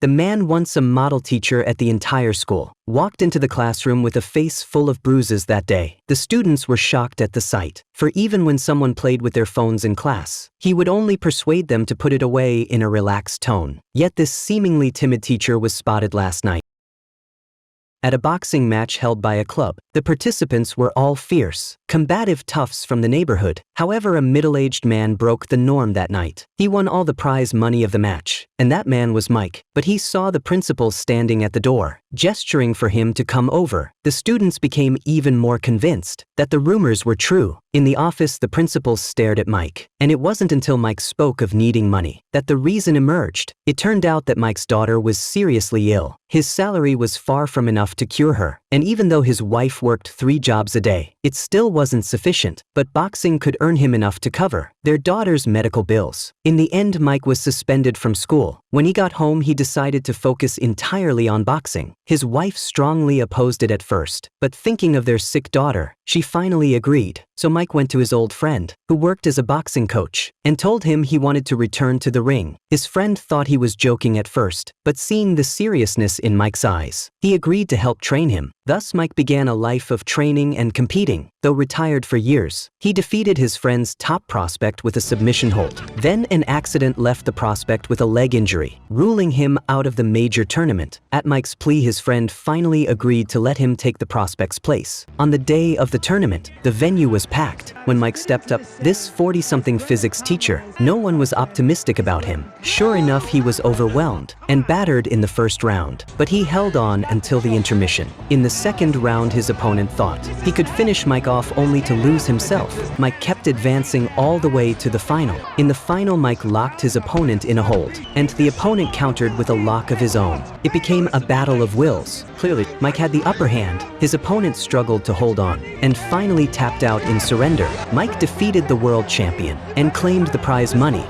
The man, once a model teacher at the entire school, walked into the classroom with a face full of bruises that day. The students were shocked at the sight, for even when someone played with their phones in class, he would only persuade them to put it away in a relaxed tone. Yet this seemingly timid teacher was spotted last night at a boxing match held by a club. The participants were all fierce, combative toughs from the neighborhood. However, a middle-aged man broke the norm that night. He won all the prize money of the match, and that man was Mike. But he saw the principal standing at the door, gesturing for him to come over. The students became even more convinced that the rumors were true. In the office, the principal stared at Mike, and it wasn't until Mike spoke of needing money that the reason emerged. It turned out that Mike's daughter was seriously ill. His salary was far from enough to cure her, and even though his wife worked 3 jobs a day, it still wasn't sufficient. But boxing could earn him enough to cover their daughter's medical bills. In the end, Mike was suspended from school. When he got home, he decided to focus entirely on boxing. His wife strongly opposed it at first, but thinking of their sick daughter, she finally agreed. So Mike went to his old friend, who worked as a boxing coach, and told him he wanted to return to the ring. His friend thought he was joking at first, but seeing the seriousness in Mike's eyes, he agreed to help train him. Thus, Mike began a life of training and competing. Though retired for years, he defeated his friend's top prospect with a submission hold. Then an accident left the prospect with a leg injury, ruling him out of the major tournament. At Mike's plea, his friend finally agreed to let him take the prospect's place. On the day of the tournament, the venue was packed. When Mike stepped up, this 40-something physics teacher, no one was optimistic about him. Sure enough, he was overwhelmed and battered in the first round, but he held on until the intermission. In the second round, his opponent thought he could finish Mike off, only to lose himself. Mike kept advancing all the way to the final. In the final, Mike locked his opponent in a hold, and the opponent countered with a lock of his own. It became a battle of wills. Clearly, Mike had the upper hand. His opponent struggled to hold on, and finally tapped out in surrender. Mike defeated the world champion and claimed the prize money.